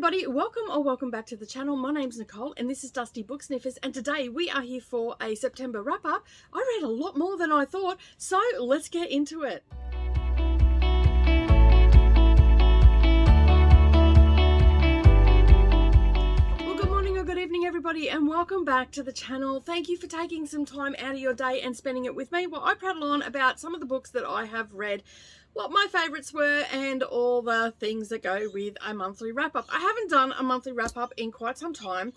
everybody, welcome back to the channel. My name's Nicole and this is Dusty Book Sniffers, and today we are here for a September wrap-up. I read a lot more than I thought, so let's get into it. Well, good morning or good evening everybody, and welcome back to the channel. Thank you for taking some time out of your day and spending it with me while I prattle on about some of the books that I have read, what my favourites were, and all the things that go with a monthly wrap-up. I haven't done a monthly wrap-up in quite some time.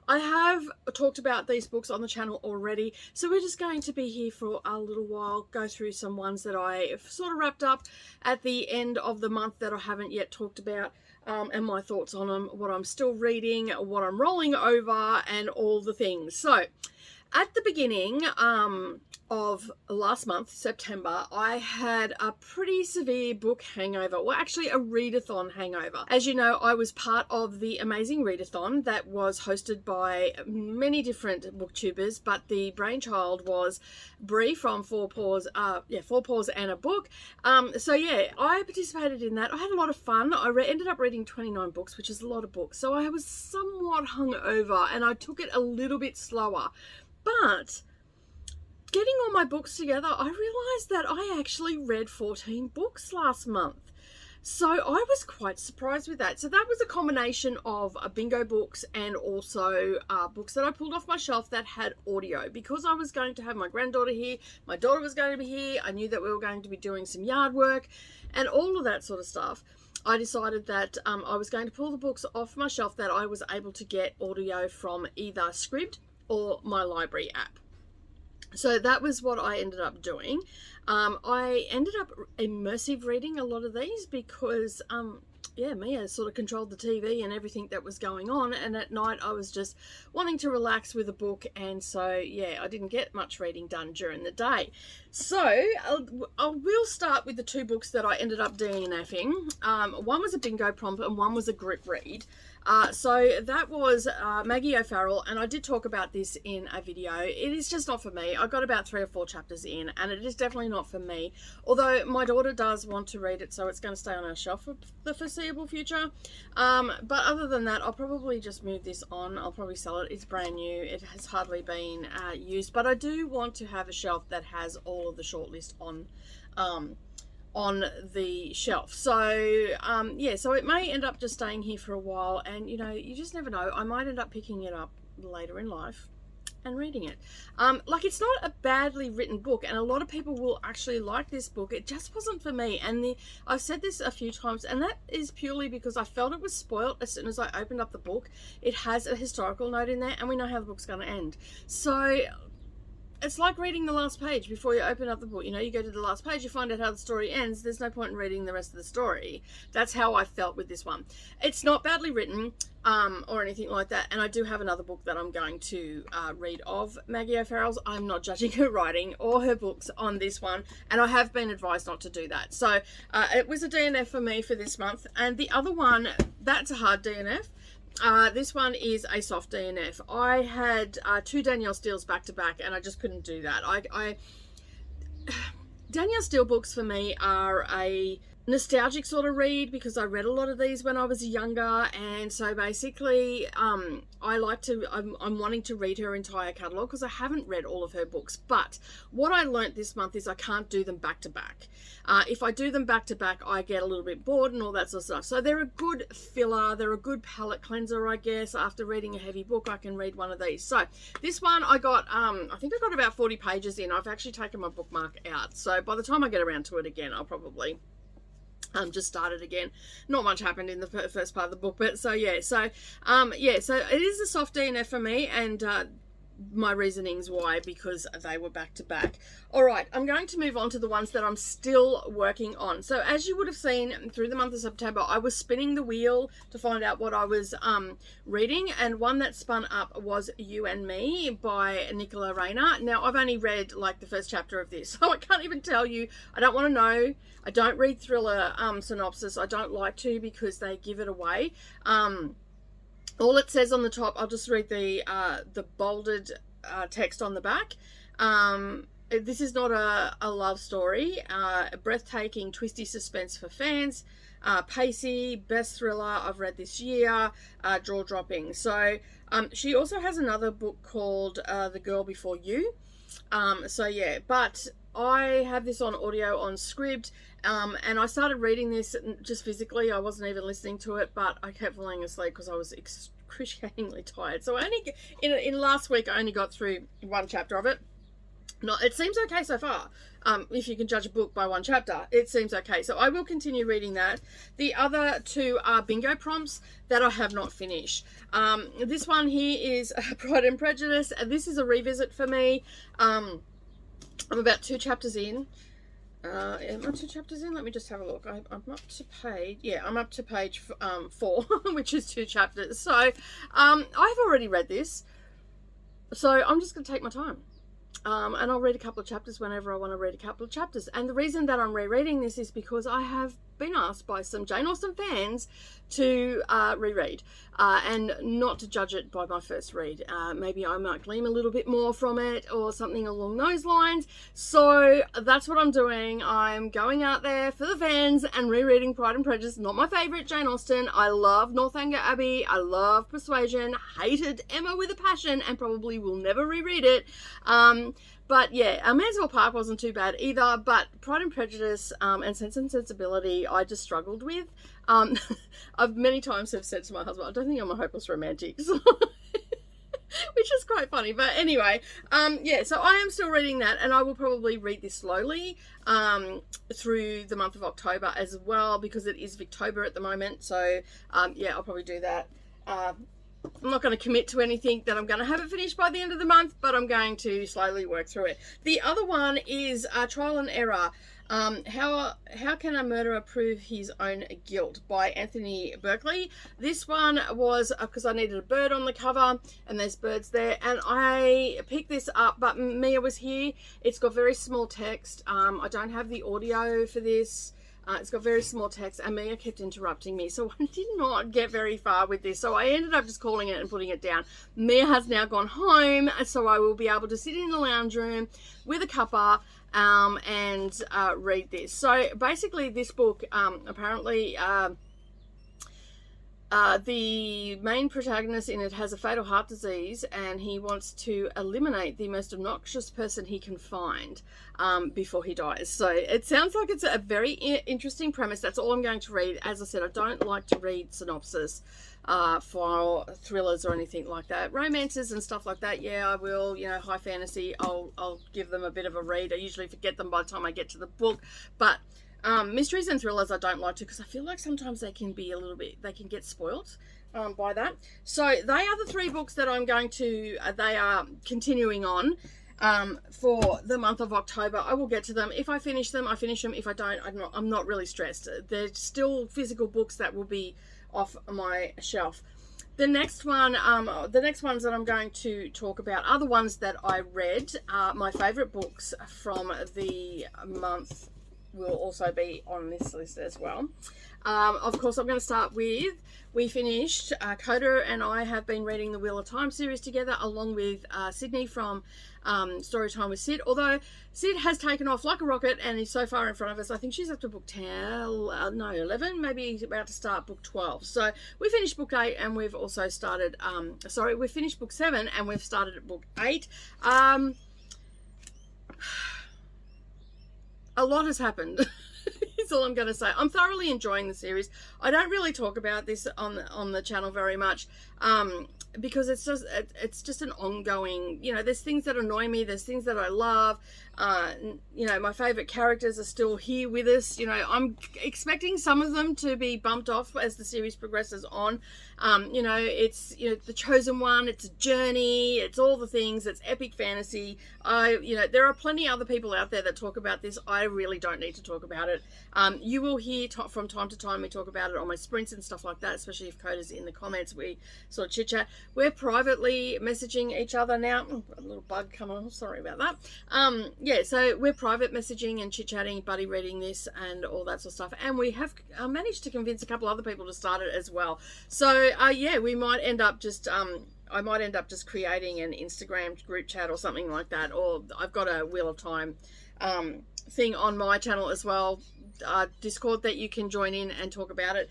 I have talked about these books on the channel already, so we're just going to be here for a little while, go through some ones that I sort of wrapped up at the end of the month that I haven't yet talked about, and my thoughts on them, what I'm still reading, what I'm rolling over, and all the things. So, at the beginning of last month, September, I had a pretty severe book hangover. Well, actually a readathon hangover. As you know, I was part of the amazing readathon that was hosted by many different booktubers, but the brainchild was Brie from Four Paws and a Book. So yeah, I participated in that. I had a lot of fun. I ended up reading 29 books, which is a lot of books. So I was somewhat hungover and I took it a little bit slower. But getting all my books together, I realised that I actually read 14 books last month. So I was quite surprised with that. So that was a combination of bingo books and also books that I pulled off my shelf that had audio. Because I was going to have my granddaughter here, my daughter was going to be here, I knew that we were going to be doing some yard work and all of that sort of stuff. I decided that I was going to pull the books off my shelf that I was able to get audio from either Scribd or my library app. So that was what I ended up doing. I ended up immersive reading a lot of these because Mia sort of controlled the TV and everything that was going on, and at night I was just wanting to relax with a book, and so yeah, I didn't get much reading done during the day. So I will start with the two books that I ended up DNFing. One was a bingo prompt and one was a group read. So that was Maggie O'Farrell, and I did talk about this in a video. It is just not for me. I got about 3 or 4 chapters in and it is definitely not for me, although my daughter does want to read it, so it's going to stay on our shelf for the foreseeable future. But other than that, I'll probably just move this on. I'll probably sell it. It's brand new. It has hardly been used, but I do want to have a shelf that has all of the shortlist on the shelf. So yeah, so it may end up just staying here for a while, and you know, you just never know, I might end up picking it up later in life and reading it. Like, it's not a badly written book, and a lot of people will actually like this book. It just wasn't for me, and I've said this a few times, and that is purely because I felt it was spoilt as soon as I opened up the book. It has a historical note in there, and we know how the book's going to end. So it's like reading the last page before you open up the book. You know, you go to the last page, you find out how the story ends. There's no point in reading the rest of the story. That's how I felt with this one. It's not badly written or anything like that. And I do have another book that I'm going to read of Maggie O'Farrell's. I'm not judging her writing or her books on this one, and I have been advised not to do that. So it was a DNF for me for this month. And the other one, that's a hard DNF. This one is a soft DNF. I had 2 Danielle Steels back to back, and I just couldn't do that. Danielle Steel books for me are a nostalgic sort of read because I read a lot of these when I was younger, and so basically I'm wanting to read her entire catalogue because I haven't read all of her books. But what I learnt this month is I can't do them back to back. If I do them back to back, I get a little bit bored and all that sort of stuff. So they're a good filler, they're a good palate cleanser, I guess. After reading a heavy book, I can read one of these. So this one I got, I think I got about 40 pages in. I've actually taken my bookmark out, so by the time I get around to it again, I'll probably just started again. Not much happened in the first part of the book, but so yeah, so it is a soft DNF for me, and my reasonings why, because they were back to back. All right, I'm going to move on to the ones that I'm still working on. So as you would have seen through the month of September, I was spinning the wheel to find out what I was reading, and one that spun up was You and Me by Nicola Rayner. Now, I've only read like the first chapter of this, so I can't even tell you. I don't want to know. I don't read thriller synopsis. I don't like to, because they give it away. All it says on the top, I'll just read the bolded text on the back. This is not a love story. A breathtaking, twisty suspense for fans. pacey, best thriller I've read this year, jaw-dropping. So she also has another book called The Girl Before You. So yeah, but I have this on audio on Scribd, and I started reading this just physically. I wasn't even listening to it, but I kept falling asleep because I was excruciatingly tired. So I only, in last week, I only got through one chapter of it. No, it seems okay so far. If you can judge a book by one chapter, it seems okay. So I will continue reading that. The other two are bingo prompts that I have not finished. This one here is Pride and Prejudice. This is a revisit for me. I'm about 2 chapters in. Am I 2 chapters in? Let me just have a look. I'm up to page, yeah, I'm up to page 4, which is 2 chapters. So I've already read this. So I'm just going to take my time. And I'll read a couple of chapters whenever I want to read a couple of chapters. And the reason that I'm rereading this is because I have been asked by some Jane Austen fans to reread and not to judge it by my first read. Maybe I might glean a little bit more from it or something along those lines. So that's what I'm doing. I'm going out there for the fans and rereading Pride and Prejudice. Not my favourite Jane Austen. I love Northanger Abbey. I love Persuasion. Hated Emma with a passion and probably will never reread it. But yeah, Mansfield Park wasn't too bad either, but Pride and Prejudice and Sense and Sensibility I just struggled with. I've many times have said to my husband, I don't think I'm a hopeless romantic, so which is quite funny. But anyway, yeah, so I am still reading that, and I will probably read this slowly through the month of October as well, because it is Victober at the moment. So yeah, I'll probably do that. I'm not going to commit to anything that I'm going to have it finished by the end of the month, but I'm going to slowly work through it. The other one is Trial and Error. How Can a Murderer Prove His Own Guilt by Anthony Berkeley. This one was because I needed a bird on the cover, and there's birds there, and I picked this up, but Mia was here. It's got very small text. I don't have the audio for this. It's got very small text, and Mia kept interrupting me, so I did not get very far with this. So I ended up just calling it and putting it down. Mia has now gone home, so I will be able to sit in the lounge room with a cuppa and read this. So basically this book, apparently the main protagonist in it has a fatal heart disease, and he wants to eliminate the most obnoxious person he can find before he dies. So it sounds like it's a very interesting premise. That's all I'm going to read. As I said, I don't like to read synopsis for thrillers or anything like that. Romances and stuff like that, yeah, I will. You know, high fantasy, I'll give them a bit of a read. I usually forget them by the time I get to the book, but mysteries and thrillers I don't like to, because I feel like sometimes they can be they can get spoilt by that. So they are the 3 books that I'm going to, they are continuing on for the month of October. I will get to them. If I finish them, I finish them. If I don't, I'm not really stressed. They're still physical books that will be off my shelf. The next one, the next ones that I'm going to talk about are the ones that I read. My favourite books from the month will also be on this list as well. Of course, I'm going to start with, we finished, Coda and I have been reading the Wheel of Time series together, along with Sydney from Storytime with Sid. Although Sid has taken off like a rocket and is so far in front of us. I think she's up to book 10, no, 11, maybe about to start book 12. So we finished book 8, and we've also started, sorry, we finished book 7 and we've started at book 8. A lot has happened. Is all I'm going to say. I'm thoroughly enjoying the series. I don't really talk about this on the channel very much, because it's just an ongoing, you know, there's things that annoy me, there's things that I love. You know, my favorite characters are still here with us. You know, I'm expecting some of them to be bumped off as the series progresses on. You know, it's, you know, the chosen one, it's a journey, it's all the things, it's epic fantasy. You know, there are plenty other people out there that talk about this. I really don't need to talk about it. You will hear from time to time me talk about it on my sprints and stuff like that, especially if Coda's in the comments. We sort of chit chat. We're privately messaging each other now. Oh, a little bug coming on, sorry about that. Yeah, so we're private messaging and chit chatting, buddy reading this and all that sort of stuff. And we have managed to convince a couple other people to start it as well. So yeah, we might end up just I might end up just creating an Instagram group chat or something like that, or I've got a Wheel of Time thing on my channel as well. Discord that you can join in and talk about it.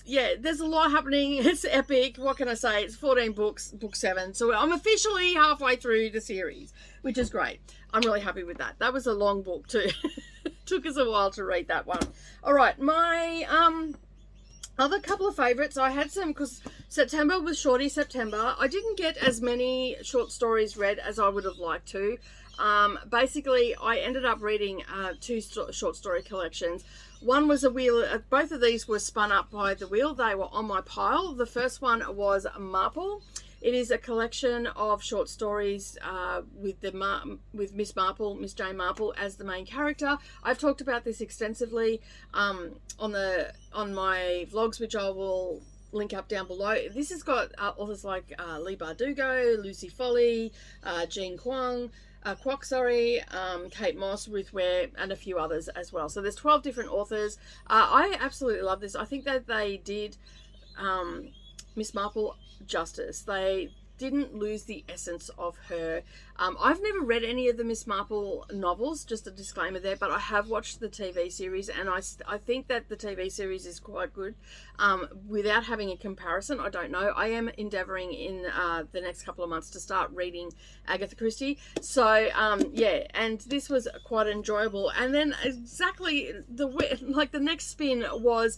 Yeah, there's a lot happening. It's epic. What can I say? It's 14 books, book 7. So I'm officially halfway through the series, which is great. I'm really happy with that. That was a long book too. Took us a while to read that one. All right, my other couple of favorites. I had some, because September was Shorty September. I didn't get as many short stories read as I would have liked to. Basically, I ended up reading 2 short story collections. One was a wheel. Both of these were spun up by the wheel. They were on my pile. The first one was Marple. It is a collection of short stories with Miss Marple, Miss Jane Marple, as the main character. I've talked about this extensively on my vlogs, which I will link up down below. This has got authors like Leigh Bardugo, Lucy Foley, Jean Kwok, Kate Moss, Ruth Ware, and a few others as well. So there's 12 different authors. I absolutely love this. I think that they did Miss Marple justice. They didn't lose the essence of her. I've never read any of the Miss Marple novels, just a disclaimer there, but I have watched the TV series, and I think that the TV series is quite good. Without having a comparison, I don't know. I am endeavouring in the next couple of months to start reading Agatha Christie. So, yeah, and this was quite enjoyable. And then exactly the next spin was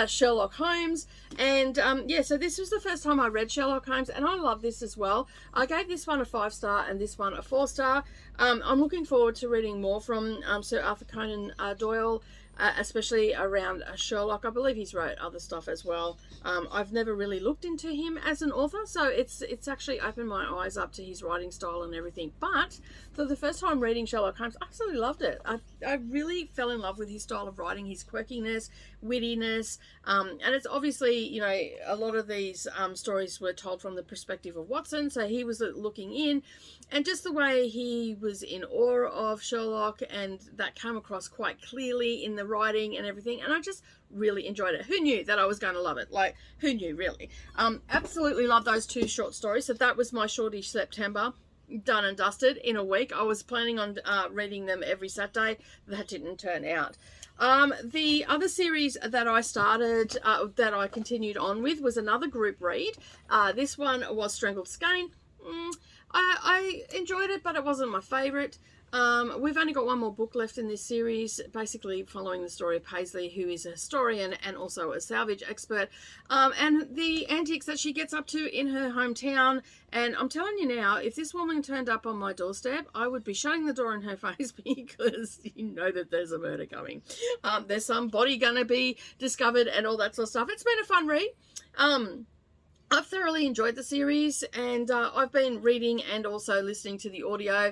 Sherlock Holmes. And, yeah, so this was the first time I read Sherlock Holmes, and I love this as well. I gave this one a 5-star and this one a 4-star. I'm looking forward to reading more from Sir Arthur Conan Doyle, especially around Sherlock. I believe he's wrote other stuff as well. I've never really looked into him as an author, so it's actually opened my eyes up to his writing style and everything. But for the first time reading Sherlock Holmes, I absolutely loved it. I really fell in love with his style of writing, his quirkiness, wittiness, and it's obviously, you know, a lot of these stories were told from the perspective of Watson, so he was looking in, and just the way he was in awe of Sherlock, and that came across quite clearly in the writing and everything, and I just really enjoyed it. Who knew that I was going to love it? Like, who knew, really? Absolutely love those 2 short stories. So that was my Shorty September, done and dusted in a week. I was planning on reading them every Saturday. That didn't turn out. The other series that I started, that I continued on with, was another group read. This one was Strangled Skein. I enjoyed it, but it wasn't my favourite. We've only got one more book left in this series, basically following the story of Paisley, who is a historian and also a salvage expert, and the antics that she gets up to in her hometown. And I'm telling you now, if this woman turned up on my doorstep, I would be shutting the door in her face, because you know that there's a murder coming. There's some body going to be discovered and all that sort of stuff. It's been a fun read. I've thoroughly enjoyed the series, and I've been reading and also listening to the audio.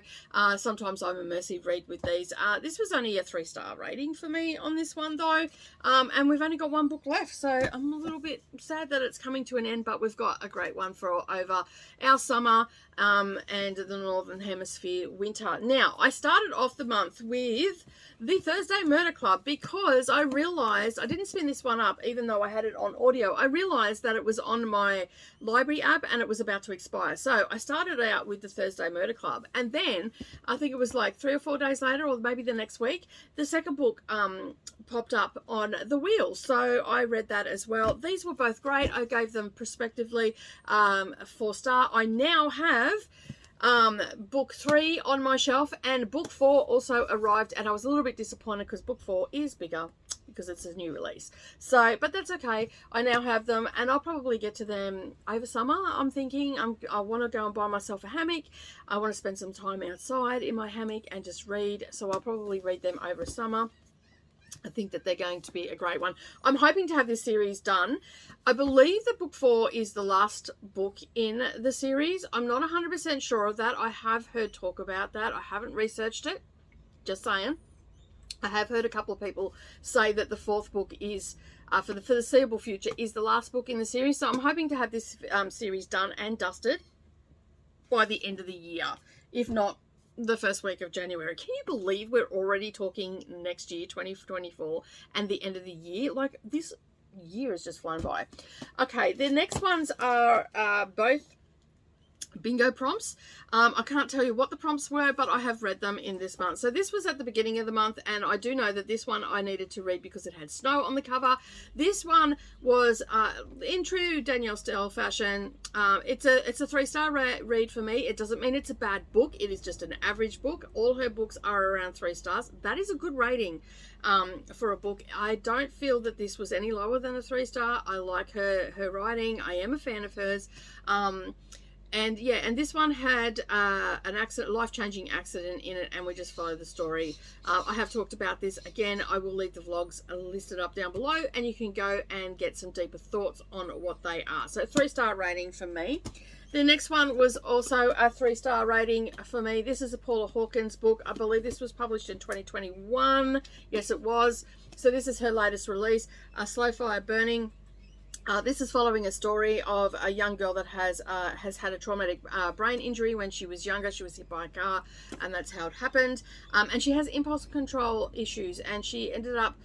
Sometimes I'm immersive read with these. This was only a 3-star rating for me on this one, though, and we've only got one book left, so I'm a little bit sad that it's coming to an end, but we've got a great one for over our summer and the Northern Hemisphere winter. Now, I started off the month with the Thursday Murder Club, because I realised, I didn't spin this one up even though I had it on audio, I realised that it was on my library app and it was about to expire. So I started out with the Thursday Murder Club, and then I think it was like 3 or 4 days later, or maybe the next week, the second book popped up on the wheel, so I read that as well. These were both great. I gave them prospectively a 4-star. I now have book 3 on my shelf, and book 4 also arrived, and I was a little bit disappointed because book 4 is bigger because it's a new release. So, but that's okay. I now have them, and I'll probably get to them over summer. I'm thinking I want to go and buy myself a hammock. I want to spend some time outside in my hammock and just read, so I'll probably read them over summer. I think that they're going to be a great one. I'm hoping to have this series done. I believe that book 4 is the last book in the series. I'm not 100% sure of that. I have heard talk about that. I haven't researched it. Just saying. I have heard a couple of people say that the 4th book is, for the foreseeable future, is the last book in the series. So I'm hoping to have this series done and dusted by the end of the year. If not, the first week of January. Can you believe we're already talking next year, 2024, and the end of the year? Like, this year has just flown by. Okay, the next ones are both bingo prompts. I can't tell you what the prompts were, but I have read them in this month. So this was at the beginning of the month, and I do know that this one I needed to read because it had snow on the cover. This one was in true Danielle Steel fashion. It's a 3-star read for me. It doesn't mean it's a bad book. It is just an average book. All her books are around 3 stars. That is a good rating for a book. I don't feel that this was any lower than a 3-star. I like her writing. I am a fan of hers. And yeah, and this one had an accident, life-changing accident in it, and we just follow the story. I have talked about this. Again, I will leave the vlogs listed up down below, and you can go and get some deeper thoughts on what they are. So 3-star rating for me. The next one was also a 3-star rating for me. This is a Paula Hawkins book. I believe this was published in 2021. Yes, it was. So this is her latest release, Slow Fire Burning. This is following a story of a young girl that has had a traumatic brain injury when she was younger. She was hit by a car, and that's how it happened. And she has impulse control issues, and she ended up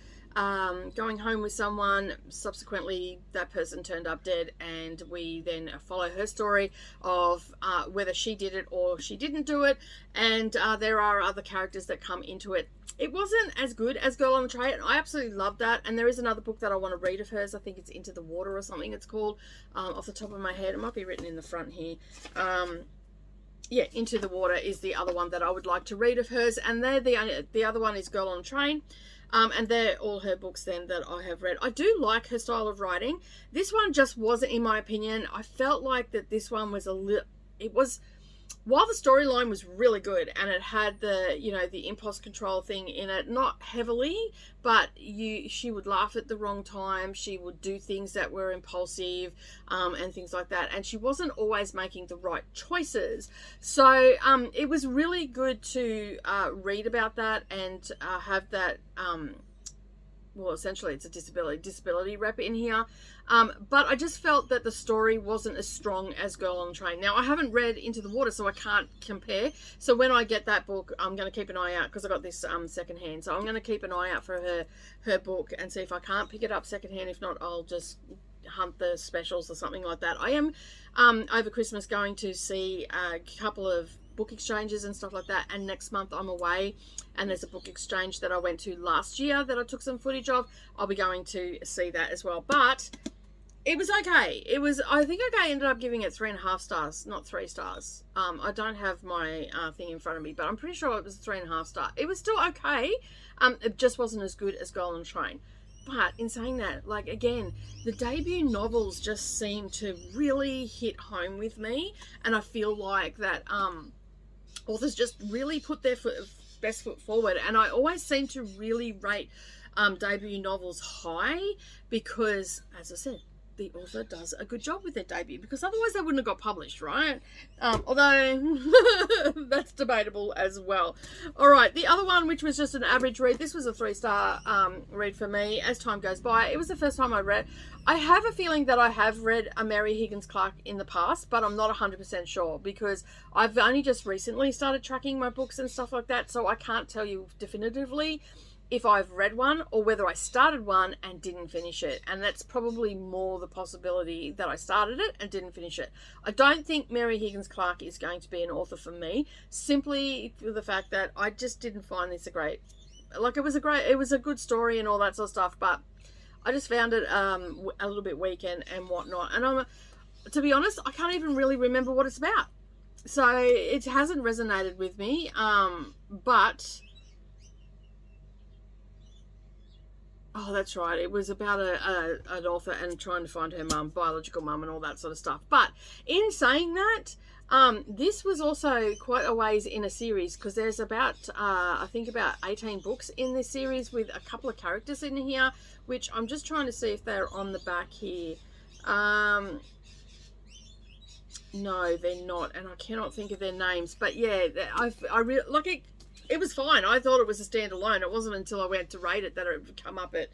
going home with someone. Subsequently, that person turned up dead, and we then follow her story of whether she did it or she didn't do it. And there are other characters that come into it. It wasn't as good as Girl on the Train. I absolutely loved that. And there is another book that I want to read of hers. I think it's Into the Water or something it's called, off the top of my head. It might be written in the front here. Yeah, Into the Water is the other one that I would like to read of hers. And the other one is Girl on the Train. And they're all her books then that I have read. I do like her style of writing. This one just wasn't, in my opinion. I felt like that this one was while the storyline was really good, and it had the impulse control thing in it, not heavily, but she would laugh at the wrong time. She would do things that were impulsive, and things like that. And she wasn't always making the right choices. So it was really good to read about that and have that. Well, essentially it's a disability rep in here. But I just felt that the story wasn't as strong as Girl on the Train. Now, I haven't read Into the Water, so I can't compare. So when I get that book, I'm going to keep an eye out, because I got this secondhand. So I'm going to keep an eye out for her book and see if I can't pick it up secondhand. If not, I'll just hunt the specials or something like that. I am, over Christmas, going to see a couple of book exchanges and stuff like that, and next month I'm away, and there's a book exchange that I went to last year that I took some footage of. I'll be going to see that as well. But it was okay. I think I ended up giving it 3.5 stars, not 3 stars. I don't have my thing in front of me, but I'm pretty sure it was 3.5 stars. It was still okay. It just wasn't as good as Girl on the Train. But in saying that, like, again, the debut novels just seem to really hit home with me, and I feel like that authors just really put their best foot forward. And I always seem to really rate debut novels high, because, as I said, the author does a good job with their debut, because otherwise they wouldn't have got published, right? Although that's debatable as well. All right, the other one, which was just an average read, this was a 3-star read for me. As time goes by, it was the first time I read. I have a feeling that I have read a Mary Higgins Clark in the past, but I'm not 100% sure, because I've only just recently started tracking my books and stuff like that, so I can't tell you definitively if I've read one or whether I started one and didn't finish it. And that's probably more the possibility that I started it and didn't finish it. I don't think Mary Higgins Clark is going to be an author for me, simply for the fact that I just didn't find this it was a good story and all that sort of stuff, but I just found it a little bit weak and whatnot. And to be honest, I can't even really remember what it's about. So it hasn't resonated with me, but... Oh, that's right. It was about an author and trying to find her mum, biological mum, and all that sort of stuff. But in saying that, this was also quite a ways in a series, because there's about, I think about 18 books in this series with a couple of characters in here, which I'm just trying to see if they're on the back here. No, they're not, and I cannot think of their names. But yeah, I really like it. It was fine. I thought it was a standalone. It wasn't until I went to rate it that it would come up at,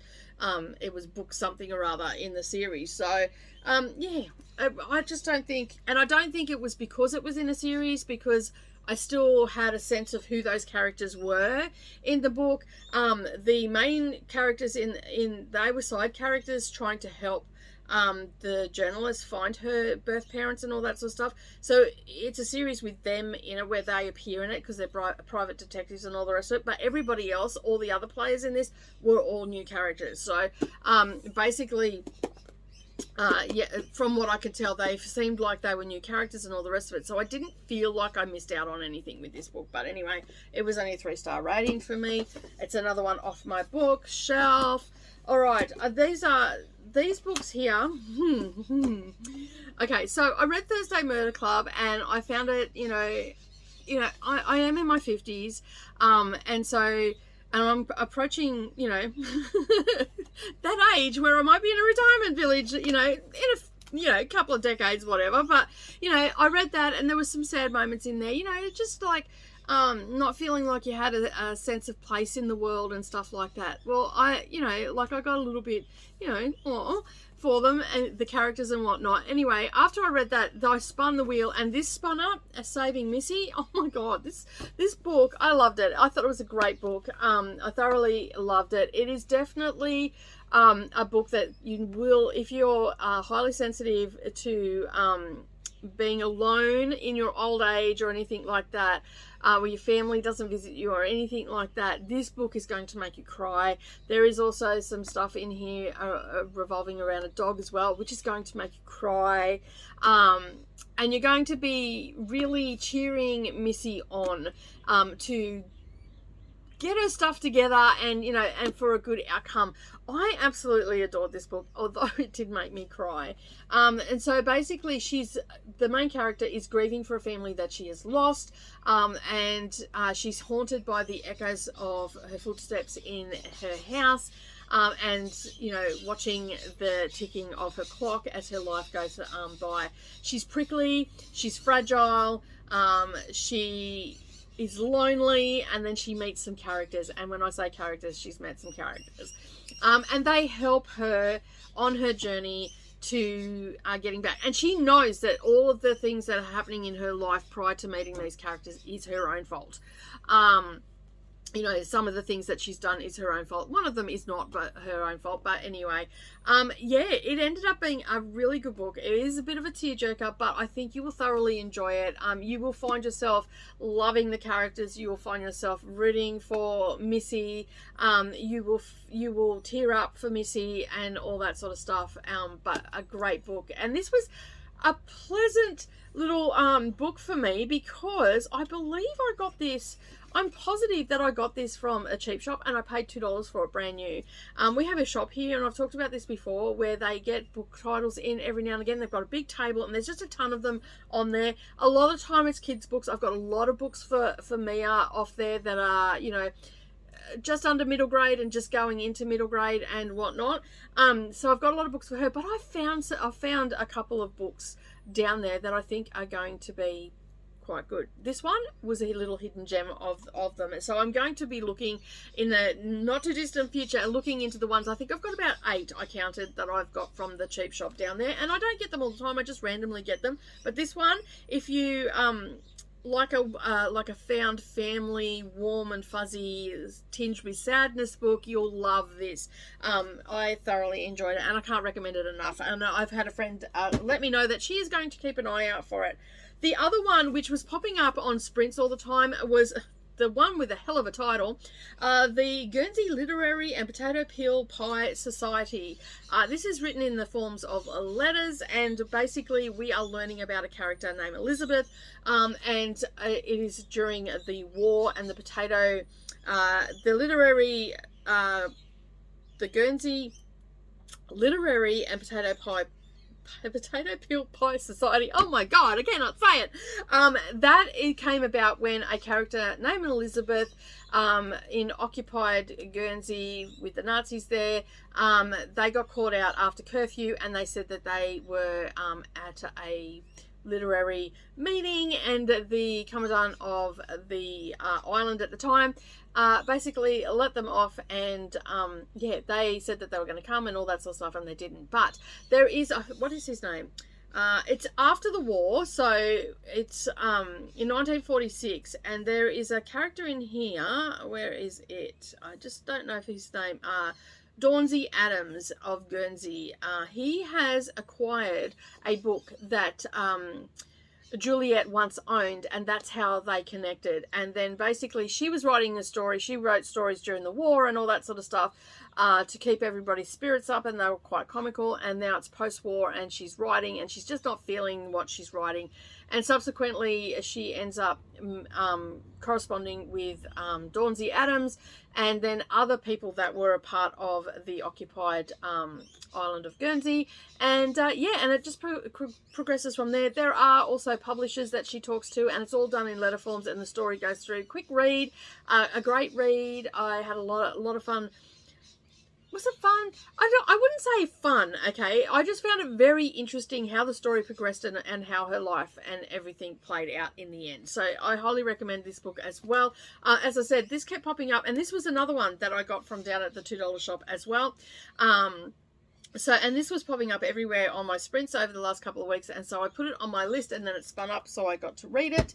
it was book something or other in the series. So, yeah, I just don't think, and I don't think it was because it was in a series, because I still had a sense of who those characters were in the book. The main characters they were side characters trying to help the journalists find her birth parents and all that sort of stuff. So it's a series with them in it where they appear in it because they're private detectives and all the rest of it. But everybody else, all the other players in this, were all new characters. So basically, yeah, from what I could tell, they seemed like they were new characters and all the rest of it. So I didn't feel like I missed out on anything with this book. But anyway, it was only a 3-star rating for me. It's another one off my bookshelf. All right, these books here. Okay, so I read Thursday Murder Club, and I found it, I am in my 50s, and I'm approaching, that age where I might be in a retirement village, in a couple of decades, whatever. But, I read that, and there was some sad moments in there, just like, not feeling like you had a sense of place in the world and stuff like that. Well, I got a little bit, aw, for them and the characters and whatnot. Anyway, after I read that, I spun the wheel, and this spun up, Saving Missy. Oh my God, this book, I loved it. I thought it was a great book. I thoroughly loved it. It is definitely a book that you will, if you're highly sensitive to being alone in your old age or anything like that, where your family doesn't visit you or anything like that, this book is going to make you cry. There is also some stuff in here revolving around a dog as well, which is going to make you cry. And you're going to be really cheering Missy on to get her stuff together and, and for a good outcome. I absolutely adored this book, although it did make me cry. And so basically the main character is grieving for a family that she has lost. And she's haunted by the echoes of her footsteps in her house. And, watching the ticking of her clock as her life goes by. She's prickly, she's fragile, she is lonely, and then she meets some characters. And when I say characters, she's met some characters. And they help her on her journey to getting back. And she knows that all of the things that are happening in her life prior to meeting these characters is her own fault. Some of the things that she's done is her own fault. One of them is not, but her own fault. But anyway, it ended up being a really good book. It is a bit of a tearjerker, but I think you will thoroughly enjoy it. You will find yourself loving the characters. You will find yourself rooting for Missy. You will tear up for Missy and all that sort of stuff. But a great book. And this was a pleasant little book for me because I believe I got this. I'm positive that I got this from a cheap shop and I paid $2 for it brand new. We have a shop here, and I've talked about this before, where they get book titles in every now and again. They've got a big table and there's just a ton of them on there. A lot of time it's kids' books. I've got a lot of books for Mia off there that are, just under middle grade and just going into middle grade and whatnot. So I've got a lot of books for her, but I found a couple of books down there that I think are going to be quite good. This one was a little hidden gem of them, so I'm going to be looking in the not too distant future, looking into the ones. I think I've got about 8 I counted that I've got from the cheap shop down there, and I don't get them all the time. I just randomly get them. But this one, if you like a found family, warm and fuzzy, tinged with sadness book, you'll love this. I thoroughly enjoyed it, and I can't recommend it enough. And I've had a friend let me know that she is going to keep an eye out for it. The other one, which was popping up on sprints all the time, was the one with a hell of a title, the Guernsey Literary and Potato Peel Pie Society. This is written in the forms of letters, and basically we are learning about a character named Elizabeth, and it is during the war and the Guernsey Literary and Potato Peel Pie Society. Oh my God, I cannot say it. It came about when a character named Elizabeth, in occupied Guernsey with the Nazis there, they got caught out after curfew, and they said that they were at a literary meeting, and the commandant of the island at the time basically let them off, and they said that they were going to come and all that sort of stuff, and they didn't. But there is what is his name? It's after the war, so it's in 1946, and there is a character in here. Where is it? I just don't know if his name. Dauncey Adams of Guernsey. He has acquired a book that Juliet once owned, and that's how they connected. And then basically she was writing a story. She wrote stories during the war and all that sort of stuff to keep everybody's spirits up, and they were quite comical. And now it's post-war and she's writing and she's just not feeling what she's writing. And subsequently she ends up corresponding with Dauncey Adams and then other people that were a part of the occupied island of Guernsey. And yeah, and it just progresses from there. There are also publishers that she talks to, and it's all done in letter forms, and the story goes through. Quick read, a great read. I had a lot of fun. Was it fun? I wouldn't say fun, okay? I just found it very interesting how the story progressed and how her life and everything played out in the end. So I highly recommend this book as well. As I said, this kept popping up, and this was another one that I got from down at the $2 shop as well. So, and this was popping up everywhere on my sprints over the last couple of weeks, and so I put it on my list, and then it spun up, so I got to read it.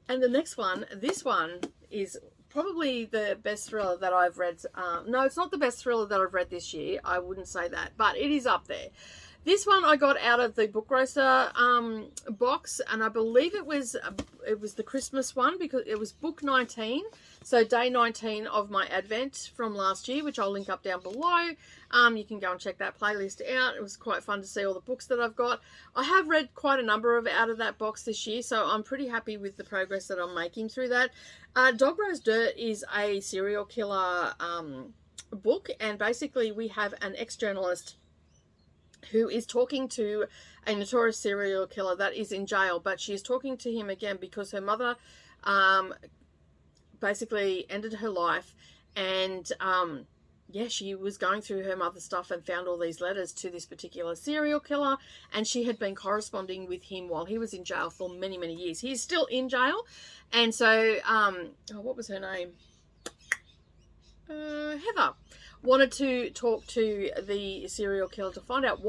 And the next one, this one is probably the best thriller that I've read. No, it's not the best thriller that I've read this year. I wouldn't say that, but it is up there. This one I got out of the Book Grocer box, and I believe it was the Christmas one, because it was book 19, so day 19 of my Advent from last year, which I'll link up down below. You can go and check that playlist out. It was quite fun to see all the books that I've got. I have read quite a number of out of that box this year, so I'm pretty happy with the progress that I'm making through that. Dog Rose Dirt is a serial killer book, and basically we have an ex-journalist who is talking to a notorious serial killer that is in jail, but she is talking to him again because her mother basically ended her life, and yeah, she was going through her mother's stuff and found all these letters to this particular serial killer, and she had been corresponding with him while he was in jail for many, many years. He's still in jail, and so, oh, what was her name? Heather wanted to talk to the serial killer to find out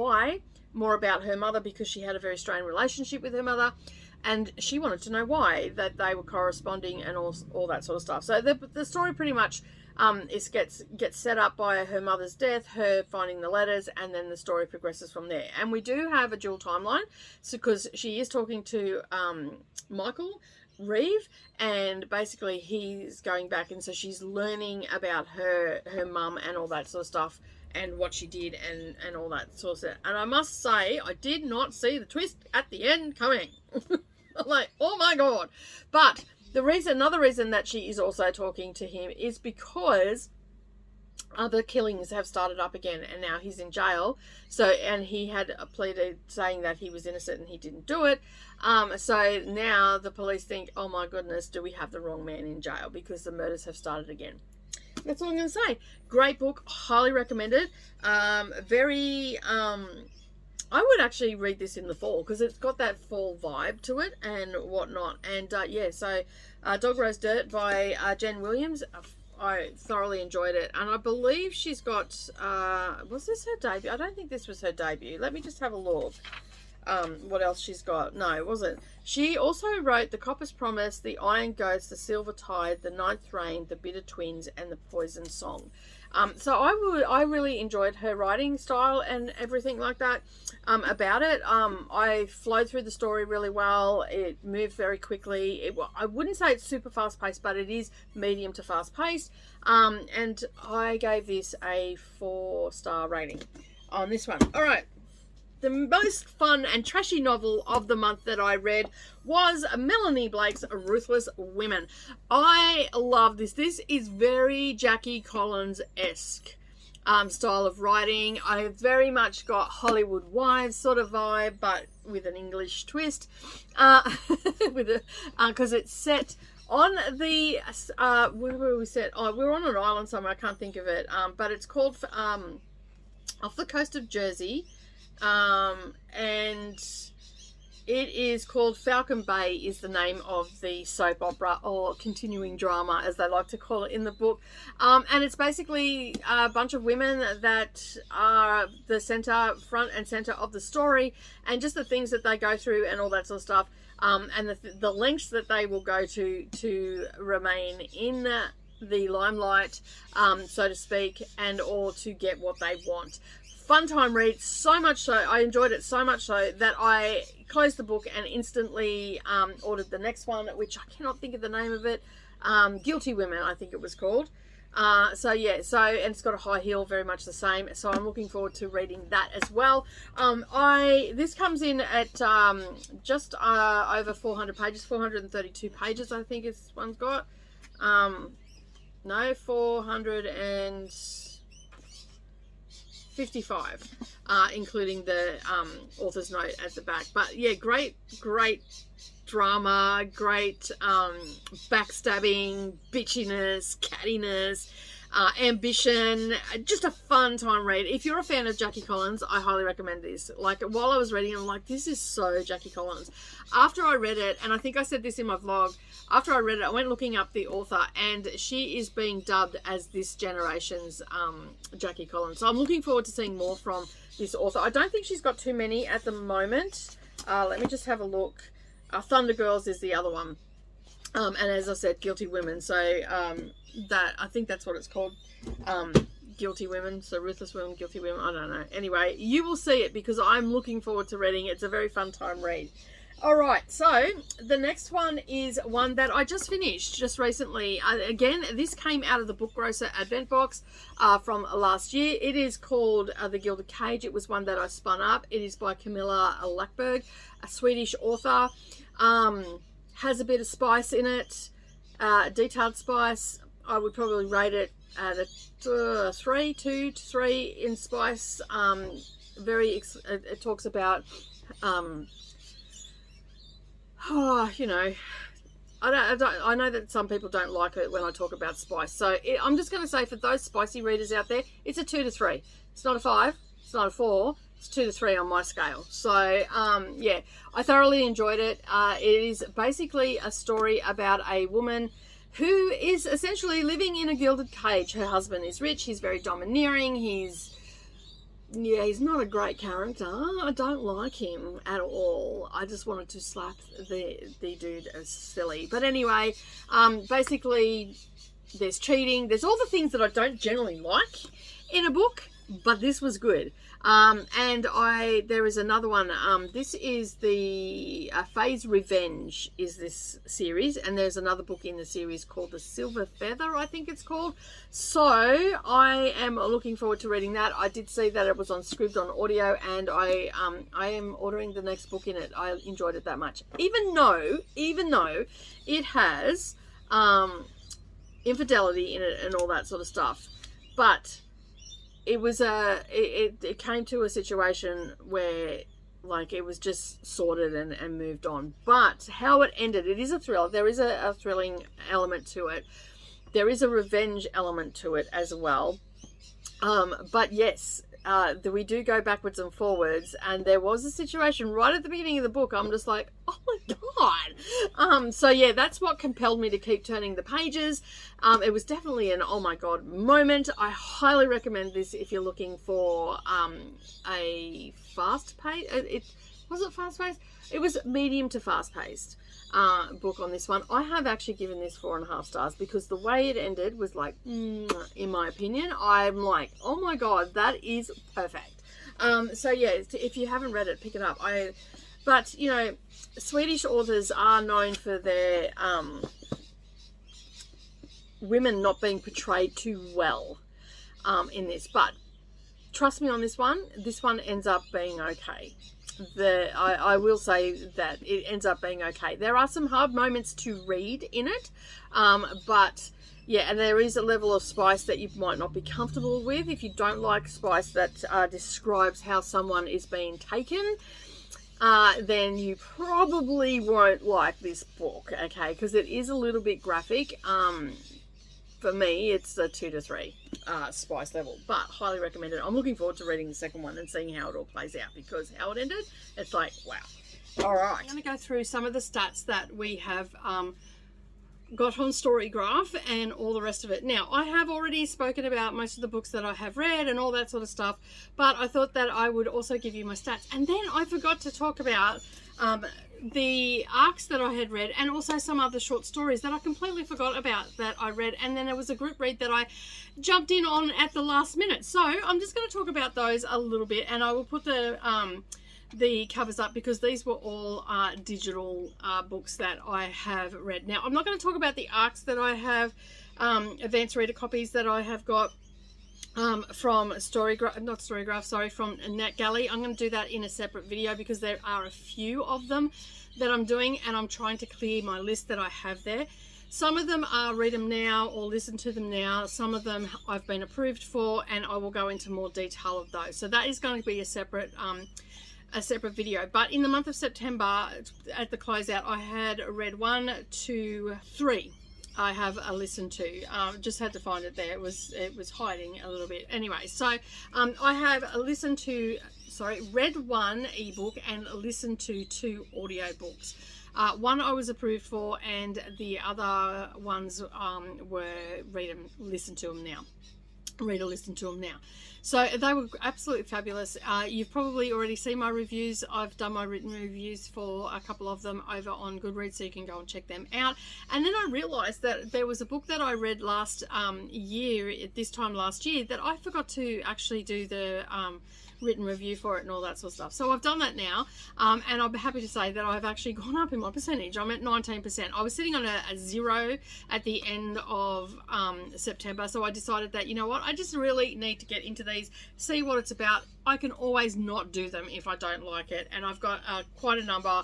more about her mother, because she had a very strained relationship with her mother, and she wanted to know why that they were corresponding and all that sort of stuff. So the story pretty much gets set up by her mother's death, her finding the letters, and then the story progresses from there. And we do have a dual timeline, so because she is talking to Michael Reeve, and basically he's going back, and so she's learning about her mum and all that sort of stuff, and what she did and all that sort of stuff. And I must say, I did not see the twist at the end coming. I'm like, oh my god. But another reason that she is also talking to him is because other killings have started up again, and now he's in jail. So, and he had pleaded saying that he was innocent and he didn't do it. So now the police think, oh my goodness, do we have the wrong man in jail, because the murders have started again. That's all I'm going to say. Great book, highly recommended. I would actually read this in the fall, because it's got that fall vibe to it and whatnot. And yeah, so Dog Rose Dirt by Jen Williams. I thoroughly enjoyed it, and I believe she's got, was this her debut? I don't think this was her debut. Let me just have a look. What else she's got? No, it wasn't. She also wrote The Copper's Promise, The Iron Ghost, The Silver Tide, The Ninth Rain, The Bitter Twins, and The Poison Song. So I really enjoyed her writing style and everything like that about it. I flowed through the story really well. It moved very quickly. I wouldn't say it's super fast paced, but it is medium to fast paced. And I gave this a 4-star rating on this one. All right. The most fun and trashy novel of the month that I read was Melanie Blake's Ruthless Women. I love this. This is very Jackie Collins-esque style of writing. I very much got Hollywood Wives sort of vibe, but with an English twist. Because it's set on the, where were we set? Oh, we're on an island somewhere. I can't think of it. But it's called, off the coast of Jersey. And it is called Falcon Bay is the name of the soap opera, or continuing drama as they like to call it in the book. And it's basically a bunch of women that are the front and center of the story, and just the things that they go through and all that sort of stuff. And the lengths that they will go to remain in the limelight, so to speak, and or to get what they want. Fun time read, so much so, I enjoyed it so much so that I closed the book and instantly ordered the next one, which I cannot think of the name of it. Guilty Women, I think it was called. So yeah, so, and it's got a high heel, very much the same, so I'm looking forward to reading that as well. This comes in at just over 400 pages, 432 pages I think this one's got. No, 455, including the author's note at the back. But yeah, great drama, great backstabbing, bitchiness, cattiness, ambition, just a fun time read. If you're a fan of Jackie Collins, I highly recommend this. Like, while I was reading, I'm like, this is so Jackie Collins. After I read it, and I think I said this in my vlog, after I read it, I went looking up the author, and she is being dubbed as this generation's Jackie Collins. So I'm looking forward to seeing more from this author. I don't think she's got too many at the moment. Let me just have a look. Thunder Girls is the other one. And as I said, Guilty Women. So that, I think that's what it's called. Guilty Women. So Ruthless Women, Guilty Women. I don't know. Anyway, you will see it because I'm looking forward to reading it. It's a very fun time read. Alright, so the next one is one that I just finished just recently. Again, this came out of the Book Grocer Advent Box from last year. It is called The Gilded Cage. It was one that I spun up. It is by Camilla Lackberg, a Swedish author. Has a bit of spice in it, detailed spice. I would probably rate it at a 2 to 3 in spice. It talks about... you know, I know that some people don't like it when I talk about spice. So I'm just going to say, for those spicy readers out there, it's a 2 to 3. It's not a 5. It's not a 4. It's 2 to 3 on my scale. So, yeah, I thoroughly enjoyed it. It is basically a story about a woman who is essentially living in a gilded cage. Her husband is rich. He's very domineering. He's not a great character. I don't like him at all. I just wanted to slap the dude as silly. But anyway, basically, there's cheating. There's all the things that I don't generally like in a book, but this was good. And there is another one. This is the Faye's Revenge is this series, and there's another book in the series called The Silver Feather, I think it's called. So I am looking forward to reading that. I did see that it was on Scribd on audio, and I am ordering the next book in it. I enjoyed it that much, even though it has infidelity in it and all that sort of stuff. But it was it came to a situation where, like, it was just sorted and moved on. But how it ended, it is a thriller. There is a thrilling element to it. There is a revenge element to it as well. But yes, we do go backwards and forwards, and there was a situation right at the beginning of the book. I'm just like, oh my god. So yeah, that's what compelled me to keep turning the pages. It was definitely an oh my god moment. I highly recommend this if you're looking for a fast pace. Was it fast paced? It was medium to fast paced book on this one. I have actually given this 4.5 stars because the way it ended was like, in my opinion, I'm like, oh my god, that is perfect. So yeah, if you haven't read it, pick it up. But you know, Swedish authors are known for their women not being portrayed too well in this, but trust me on this one ends up being okay. I will say that it ends up being okay. There are some hard moments to read in it, but yeah, and there is a level of spice that you might not be comfortable with. If you don't like spice that describes how someone is being taken, then you probably won't like this book, okay? Because it is a little bit graphic. For me, it's a 2 to 3 spice level, but highly recommended. I'm looking forward to reading the second one and seeing how it all plays out, because how it ended, it's like, wow. All right. I'm going to go through some of the stats that we have got on Storygraph and all the rest of it. Now, I have already spoken about most of the books that I have read and all that sort of stuff, but I thought that I would also give you my stats. And then I forgot to talk about the arcs that I had read, and also some other short stories that I completely forgot about that I read, and then there was a group read that I jumped in on at the last minute. So I'm just going to talk about those a little bit, and I will put the covers up because these were all digital books that I have read. Now, I'm not going to talk about the arcs that I have, advanced reader copies that I have got from from NetGalley. I'm going to do that in a separate video because there are a few of them that I'm doing, and I'm trying to clear my list that I have there. Some of them are read them now or listen to them now. Some of them I've been approved for, and I will go into more detail of those. So that is going to be a separate video. But in the month of September, at the closeout, I had read 1, 2, 3. I have a listen to. Just had to find it there. It was hiding a little bit. Anyway, so I have read 1 ebook and listened to 2 audio books. One I was approved for, and the other ones were read or listen to them now. So they were absolutely fabulous. You've probably already seen my reviews. I've done my written reviews for a couple of them over on Goodreads, so you can go and check them out. And then I realized that there was a book that I read last year, this time last year, that I forgot to actually do the written review for it and all that sort of stuff. So I've done that now, and I'm happy to say that I've actually gone up in my percentage. I'm at 19%. I was sitting on a 0 at the end of September, so I decided that, you know what, I just really need to get into these, see what it's about. I can always not do them if I don't like it, and I've got quite a number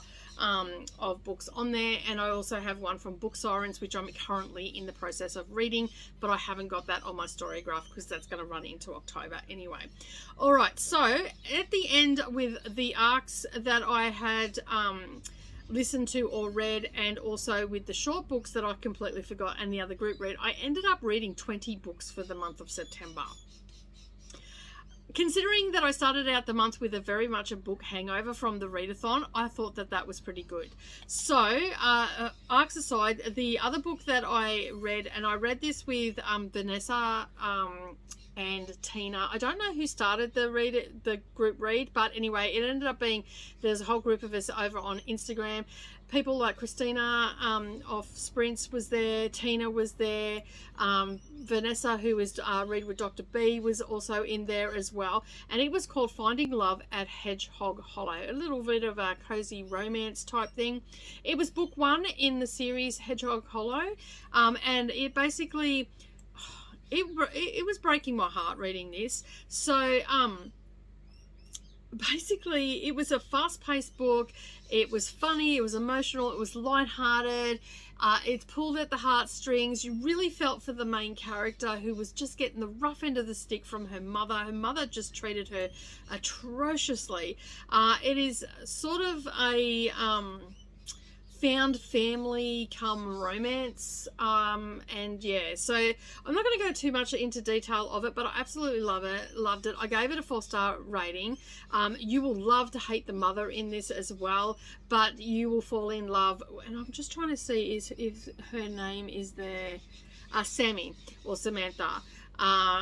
of books on there, and I also have one from Book Sirens, which I'm currently in the process of reading, but I haven't got that on my story graph because that's going to run into October anyway. All right, so at the end with the arcs that I had listened to or read, and also with the short books that I completely forgot and the other group read, I ended up reading 20 books for the month of September. Considering that I started out the month with very much a book hangover from the readathon, I thought that that was pretty good. So, arcs aside, the other book that I read, and I read this with Vanessa and Tina. I don't know who started the group read, but anyway, it ended up being, there's a whole group of us over on Instagram. People like Christina of Sprints was there, Tina was there, Vanessa, who was Read with Dr. B, was also in there as well, and it was called Finding Love at Hedgehog Hollow, a little bit of a cozy romance type thing. It was book 1 in the series Hedgehog Hollow, and it basically, it was breaking my heart reading this. So basically it was a fast-paced book. It was funny, it was emotional, it was lighthearted, it pulled at the heartstrings. You really felt for the main character, who was just getting the rough end of the stick from her mother. Her mother just treated her atrociously. It is sort of a found family come romance, and yeah, so I'm not going to go too much into detail of it, but I absolutely loved it. I gave it a 4-star rating. You will love to hate the mother in this as well, but you will fall in love, and I'm just trying to see if her name is there, Sammy or Samantha.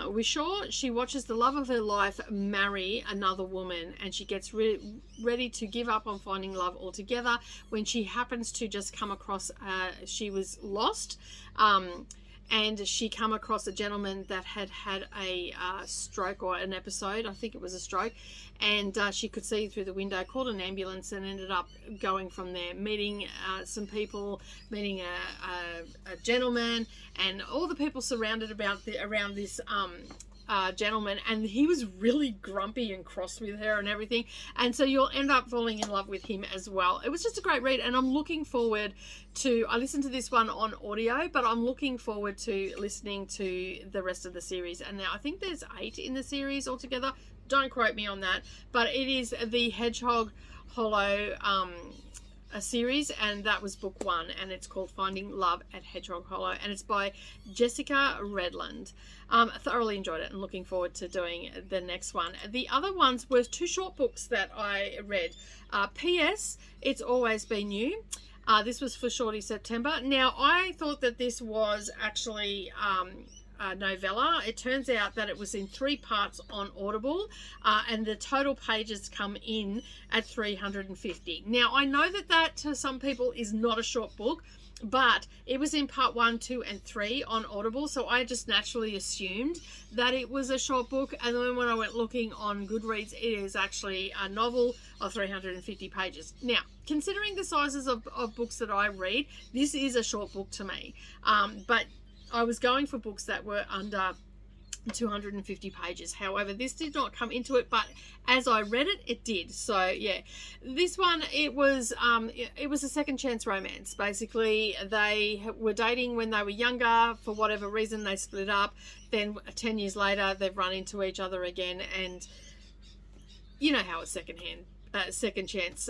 We're sure she watches the love of her life marry another woman, and she gets ready to give up on finding love altogether when she happens to just come across, she was lost, and she come across a gentleman that had had a stroke, or an episode, I think it was a stroke, and she could see through the window, called an ambulance, and ended up going from there, meeting some people, meeting a gentleman, and all the people surrounded around this gentleman, and he was really grumpy and cross with her and everything, and so you'll end up falling in love with him as well. It was just a great read, and I'm looking forward to, I listened to this one on audio, but I'm looking forward to listening to the rest of the series. And now I think there's 8 in the series altogether, don't quote me on that, but it is the Hedgehog Hollow a series, and that was book 1, and it's called Finding Love at Hedgehog Hollow, and it's by Jessica Redland. I thoroughly enjoyed it and looking forward to doing the next one. The other ones were 2 short books that I read. P.S. It's Always Been You. This was for Shorty September. Now, I thought that this was actually novella. It turns out that it was in 3 parts on Audible, and the total pages come in at 350. Now, I know that to some people is not a short book, but it was in part 1, 2, and 3 on Audible, so I just naturally assumed that it was a short book. And then when I went looking on Goodreads, it is actually a novel of 350 pages. Now, considering the sizes of books that I read, this is a short book to me, but I was going for books that were under 250 pages. However, this did not come into it, but as I read it, it did. So yeah, this one, it was a second chance romance. Basically, they were dating when they were younger. For whatever reason, they split up. Then 10 years later, they've run into each other again, and you know how a second chance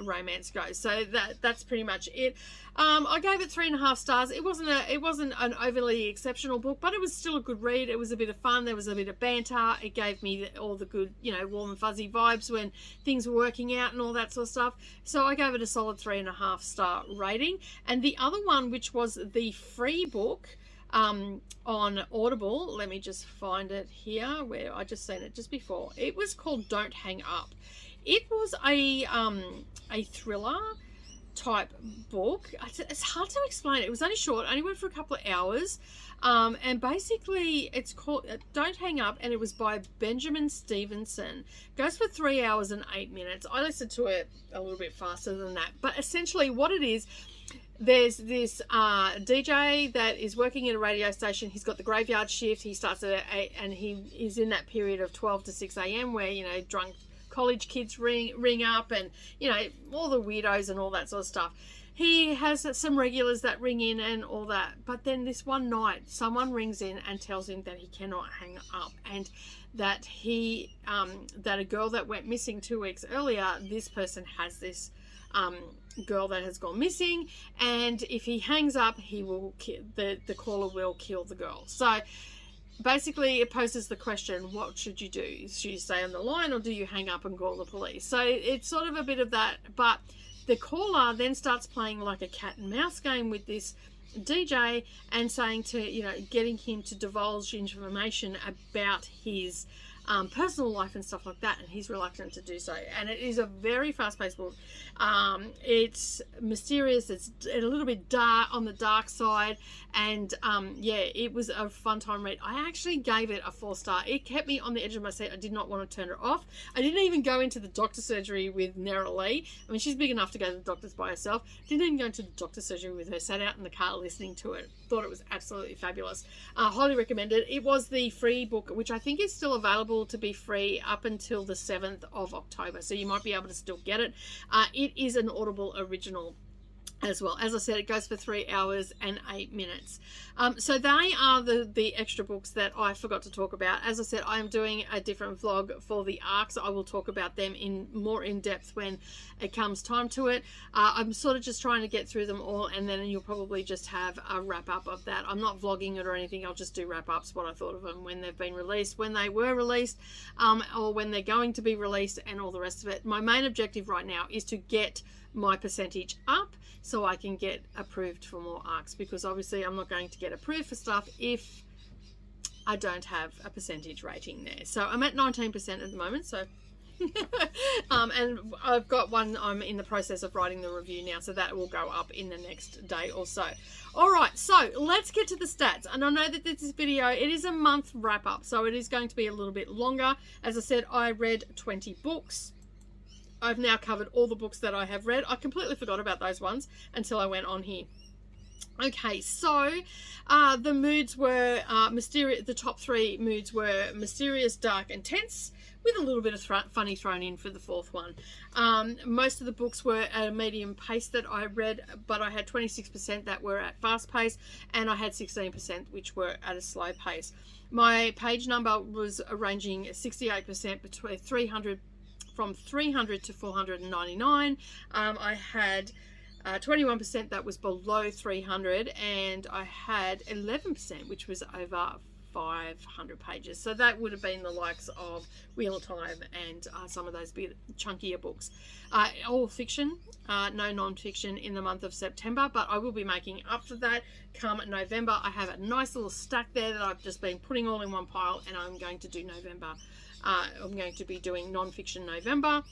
romance goes. So that's pretty much it. I gave it 3.5 stars. It wasn't an overly exceptional book, but it was still a good read. It was a bit of fun. There was a bit of banter. It gave me all the good, warm and fuzzy vibes when things were working out and all that sort of stuff. So I gave it a solid 3.5 star rating. And the other one, which was the free book on Audible, let me just find it here, where I just seen it just before. It was called Don't Hang Up. It was a thriller type book. It's hard to explain. It was only short, only went for a couple of hours, and basically it's called Don't Hang Up, and it was by Benjamin Stevenson. Goes for 3 hours and 8 minutes. I listened to it a little bit faster than that, but essentially what it is, there's this DJ that is working at a radio station. He's got the graveyard shift. He starts at 8, and he is in that period of 12 to 6 a.m. where drunk college kids ring up, and all the weirdos and all that sort of stuff. He has some regulars that ring in and all that, but then this one night someone rings in and tells him that he cannot hang up, and that that a girl that went missing 2 weeks earlier, this person has this girl that has gone missing, and if he hangs up, he will the caller will kill the girl. So basically, it poses the question, what should you do? Should you stay on the line, or do you hang up and call the police? So it's sort of a bit of that, but the caller then starts playing like a cat and mouse game with this DJ and saying getting him to divulge information about his personal life and stuff like that, and he's reluctant to do so. And it is a very fast-paced book. It's mysterious. It's a little bit dark, on the dark side, and it was a fun time read. I actually gave it a 4-star. It kept me on the edge of my seat. I did not want to turn it off. I didn't even go into the doctor's surgery with Nera Lee. I mean, she's big enough to go to the doctor's by herself. Didn't even go into the doctor's surgery with her. Sat out in the car listening to it. Thought it was absolutely fabulous. Highly recommend it. It was the free book, which I think is still available to be free up until the 7th of October, so you might be able to still get it. It is an Audible original as well. As I said, it goes for 3 hours and 8 minutes. So they are the extra books that I forgot to talk about. As I said, I am doing a different vlog for the ARCs. I will talk about them more in depth when it comes time to it. I'm sort of just trying to get through them all, and then you'll probably just have a wrap up of that. I'm not vlogging it or anything. I'll just do wrap ups, what I thought of them, when they've been released, when they were released, or when they're going to be released, and all the rest of it. My main objective right now is to get my percentage up so I can get approved for more ARCs, because obviously I'm not going to get approved for stuff if I don't have a percentage rating there. So I'm at 19% at the moment, so and I've got one, I'm in the process of writing the review now, so that will go up in the next day or so. Alright, so let's get to the stats. And I know that this video, it is a month wrap up, so it is going to be a little bit longer. As I said, I read 20 books. I've now covered all the books that I have read. I completely forgot about those ones until I went on here. Okay, so the moods were mysterious. The top 3 moods were mysterious, dark, and tense, with a little bit of funny thrown in for the 4th one. Most of the books were at a medium pace that I read, but I had 26% that were at fast pace, and I had 16% which were at a slow pace. My page number was ranging 68% between 300 to 499. I had 21% that was below 300, and I had 11% which was over 500 pages. So that would have been the likes of Wheel of Time and some of those bit chunkier books. All fiction, no non-fiction in the month of September, but I will be making up for that come November. I have a nice little stack there that I've just been putting all in one pile, and I'm going to do November. I'm going to be doing non-fiction November,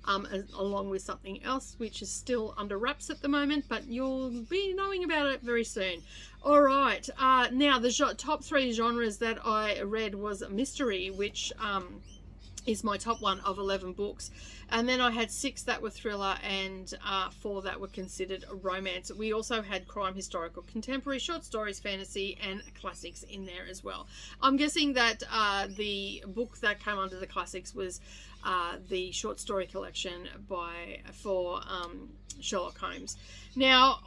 along with something else which is still under wraps at the moment, but you'll be knowing about it very soon. All right, now the top 3 genres that I read was mystery, which is my top one of 11 books, and then I had 6 that were thriller and 4 that were considered romance. We also had crime, historical, contemporary, short stories, fantasy, and classics in there as well. I'm guessing that the book that came under the classics was the short story collection for Sherlock Holmes. Now,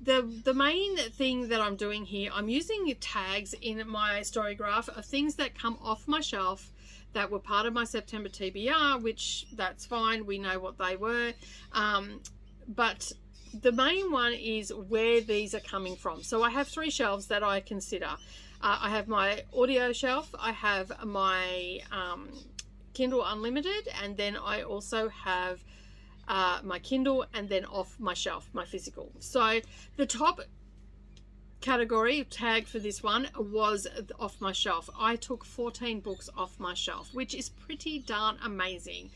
the main thing that I'm doing here, I'm using tags in my story graph of things that come off my shelf that were part of my September TBR, which that's fine, we know what they were, but the main one is where these are coming from. So I have 3 shelves that I consider. I have my audio shelf, I have my Kindle Unlimited, and then I also have my Kindle, and then off my shelf, my physical. So the top category tag for this one was off my shelf. I took 14 books off my shelf, which is pretty darn amazing,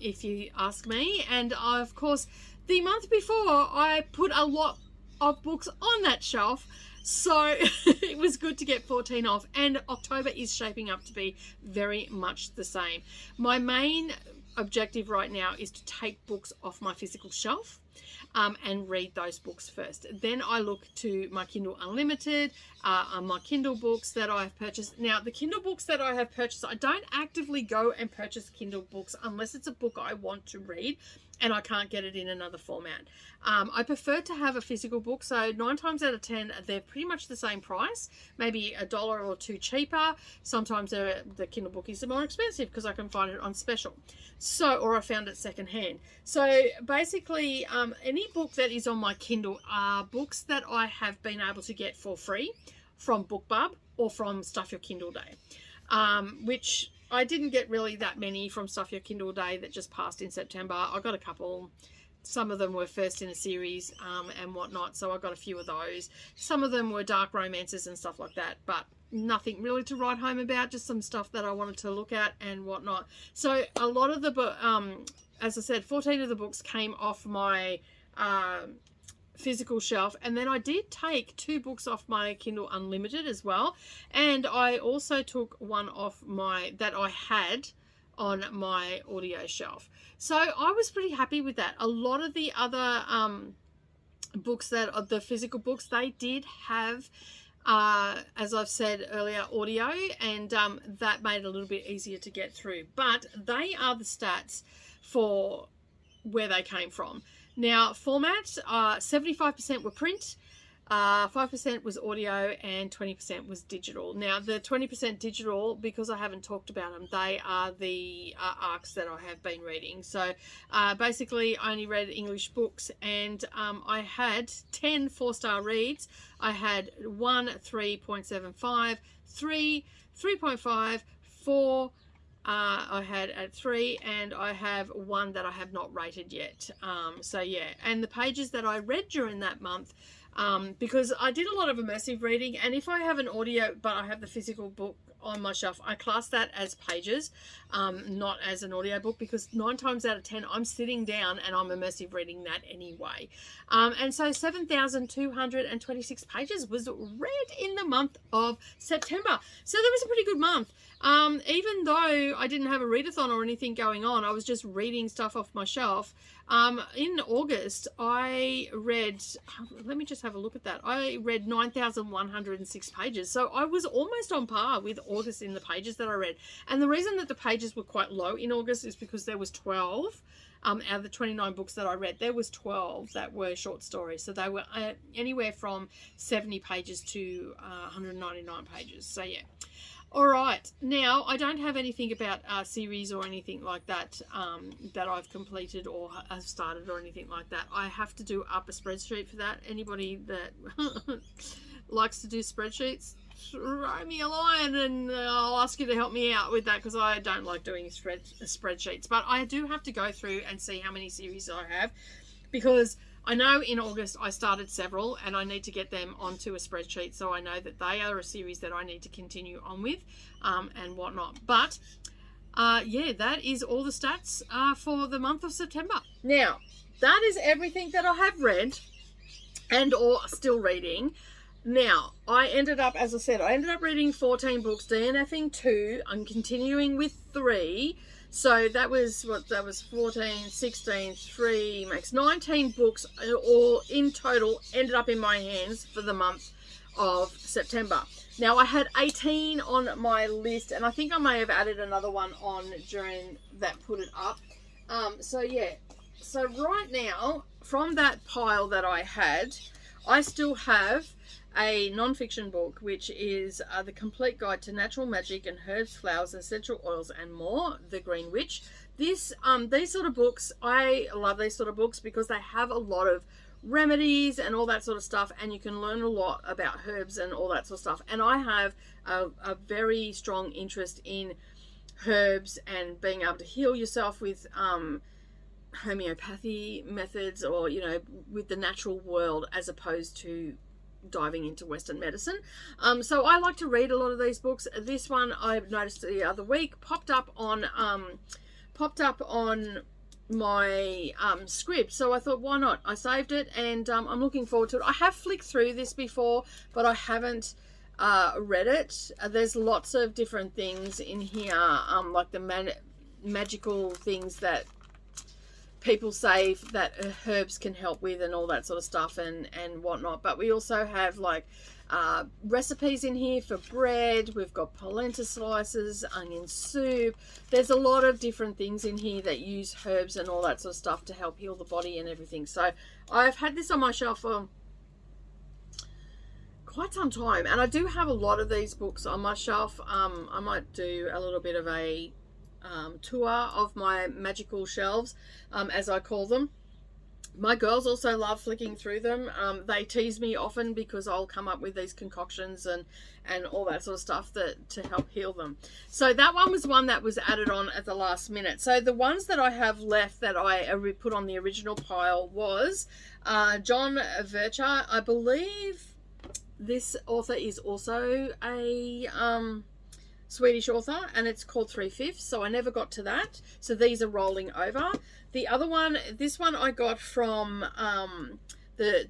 if you ask me. And of course, the month before, I put a lot of books on that shelf, so it was good to get 14 off, and October is shaping up to be very much the same. My main objective right now is to take books off my physical shelf and read those books first. Then I look to my Kindle Unlimited, my Kindle books that I've purchased. Now, the Kindle books that I have purchased, I don't actively go and purchase Kindle books unless it's a book I want to read and I can't get it in another format. I prefer to have a physical book, so 9 times out of 10 they're pretty much the same price, maybe $1 or $2 cheaper. Sometimes the Kindle book is more expensive because I can find it on special, or I found it secondhand. So basically, any book that is on my Kindle are books that I have been able to get for free from BookBub or from Stuff Your Kindle Day, which I didn't get really that many from Stuff Your Kindle Day that just passed in September. I got a couple. Some of them were first in a series and whatnot, so I got a few of those. Some of them were dark romances and stuff like that, but nothing really to write home about, just some stuff that I wanted to look at and whatnot. So a lot of the, as I said, 14 of the books came off my physical shelf, and then I did take 2 books off my Kindle Unlimited as well, and I also took one off that I had on my audio shelf. So I was pretty happy with that. A lot of the other books the physical books, they did have, as I've said earlier, audio, and that made it a little bit easier to get through. But they are the stats for where they came from. Now, format, 75% were print, 5% was audio, and 20% was digital. Now, the 20% digital, because I haven't talked about them, they are the arcs that I have been reading. So basically, I only read English books, and I had 10 4-star reads. I had 1 3.75, 3 3.5, 4. I had at 3, and I have 1 that I have not rated yet. So yeah, and the pages that I read during that month, because I did a lot of immersive reading, and if I have an audio but I have the physical book on my shelf, I class that as pages, not as an audio book, because 9 times out of 10 I'm sitting down and I'm immersive reading that anyway. And so 7,226 pages was read in the month of September. So that was a pretty good month. Even though I didn't have a readathon or anything going on, I was just reading stuff off my shelf. In August, I read, let me just have a look at that. I read 9,106 pages. So I was almost on par with August in the pages that I read. And the reason that the pages were quite low in August is because there was 12, out of the 29 books that I read, there was 12 that were short stories. So they were anywhere from 70 pages to 199 pages. So yeah. All right, now I don't have anything about series or anything like that that I've completed or have started or anything like that. I have to do up a spreadsheet for that. Anybody that likes to do spreadsheets, throw me a line and I'll ask you to help me out with that, because I don't like doing spreadsheets. But I do have to go through and see how many series I have, because I know in August I started several and I need to get them onto a spreadsheet, so I know that they are a series that I need to continue on with and whatnot. But yeah, that is all the stats for the month of September. Now, that is everything that I have read and or still reading. Now, I ended up, as I said, I ended up reading 14 books, DNFing 2. I'm continuing with 3. So that was, what, that was 14, 16, 3, makes 19 books, all in total ended up in my hands for the month of September. Now, I had 18 on my list, and I think I may have added another one on during that put it up. So yeah, so right now, from that pile that I had, I still have a non-fiction book, which is The Complete Guide to Natural Magic and Herbs, Flowers, Essential Oils and More, The Green Witch. These sort of books, I love these sort of books because they have a lot of remedies and all that sort of stuff, and you can learn a lot about herbs and all that sort of stuff. And I have a very strong interest in herbs and being able to heal yourself with homeopathy methods, or, you know, with the natural world, as opposed to diving into Western medicine. So I like to read a lot of these books. This one I noticed the other week popped up on my script, so I thought, why not? I saved it, and I'm looking forward to it. I have flicked through this before, but I haven't read it. There's lots of different things in here, like the magical things that people say that herbs can help with and all that sort of stuff and whatnot. But we also have like recipes in here for bread. We've got polenta slices, onion soup. There's a lot of different things in here that use herbs and all that sort of stuff to help heal the body and everything. So I've had this on my shelf for quite some time, and I do have a lot of these books on my shelf. I might do a little bit of a tour of my magical shelves, as I call them. My girls also love flicking through them. They tease me often because I'll come up with these concoctions and all that sort of stuff to help heal them. So that one was one that was added on at the last minute. So the ones that I have left that I put on the original pile was John Vercher. I believe this author is also a Swedish author, and it's called 3/5, so I never got to that. So these are rolling over. The other one, this one I got from the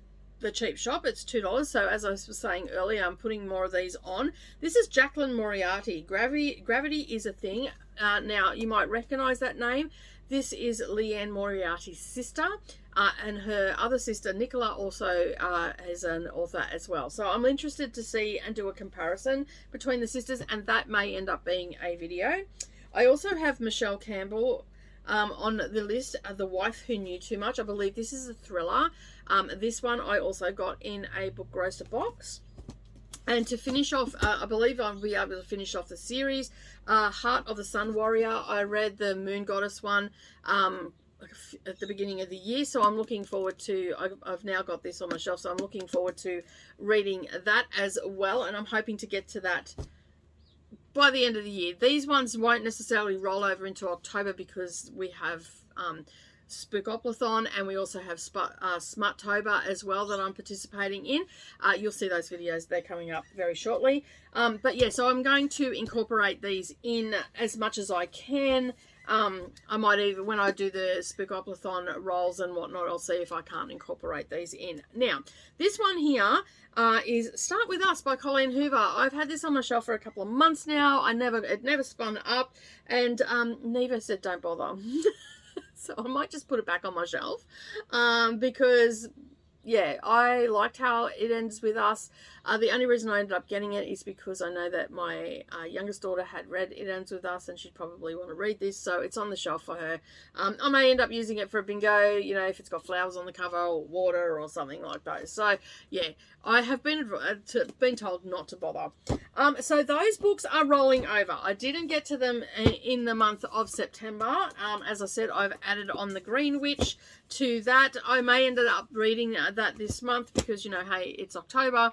cheap shop. It's $2. So as I was saying earlier, I'm putting more of these on. This is Jacqueline Moriarty. Gravity is a Thing. Now you might recognize that name. This is Leanne Moriarty's sister, and her other sister Nicola also is an author as well. So I'm interested to see and do a comparison between the sisters, and that may end up being a video. I also have Michelle Campbell on the list, The Wife Who Knew Too Much. I believe this is a thriller. This one I also got in a Book Grocer box. And to finish off, I believe I'll be able to finish off the series, Heart of the Sun Warrior. I read the Moon Goddess one at the beginning of the year, so I'm looking forward to, I've now got this on my shelf, so I'm looking forward to reading that as well, and I'm hoping to get to that by the end of the year. These ones won't necessarily roll over into October because we have Spookoplathon, and we also have Smuttober as well that I'm participating in. You'll see those videos, they're coming up very shortly. But yeah, so I'm going to incorporate these in as much as I can. I might even, when I do the Spookoplathon rolls and whatnot, I'll see if I can't incorporate these in. Now, this one here is Start With Us by Colleen Hoover. I've had this on my shelf for a couple of months now. It never spun up, and Neva said don't bother. So I might just put it back on my shelf because, yeah, I liked how it ends with us. The only reason I ended up getting it is because I know that my youngest daughter had read It Ends With Us, and she'd probably want to read this, so it's on the shelf for her. I may end up using it for a bingo, you know, if it's got flowers on the cover or water or something like those. So, yeah, I have been told not to bother. So those books are rolling over. I didn't get to them in the month of September. As I said, I've added on The Green Witch to that. I may end up reading that this month because, you know, hey, it's October,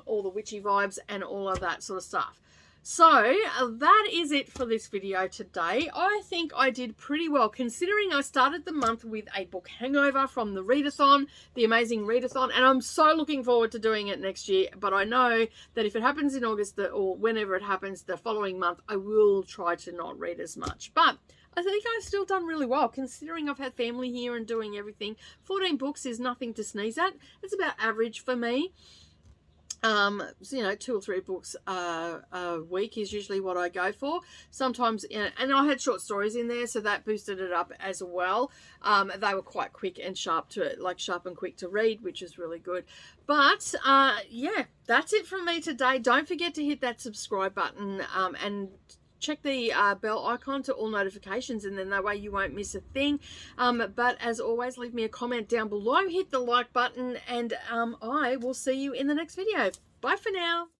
all the witchy vibes and all of that sort of stuff. So that is it for this video today. I think I did pretty well considering I started the month with a book hangover from the readathon, the amazing readathon, and I'm so looking forward to doing it next year. But I know that if it happens in August or whenever it happens the following month, I will try to not read as much. But I think I've still done really well considering I've had family here and doing everything. 14 books is nothing to sneeze at. It's about average for me. So, you know, 2 or 3 books a week is usually what I go for. Sometimes, you know, and I had short stories in there, so that boosted it up as well. They were quite quick and sharp and quick to read, which is really good. But yeah, that's it from me today. Don't forget to hit that subscribe button and check the bell icon to all notifications, and then that way you won't miss a thing. But as always, leave me a comment down below, hit the like button, and I will see you in the next video. Bye for now.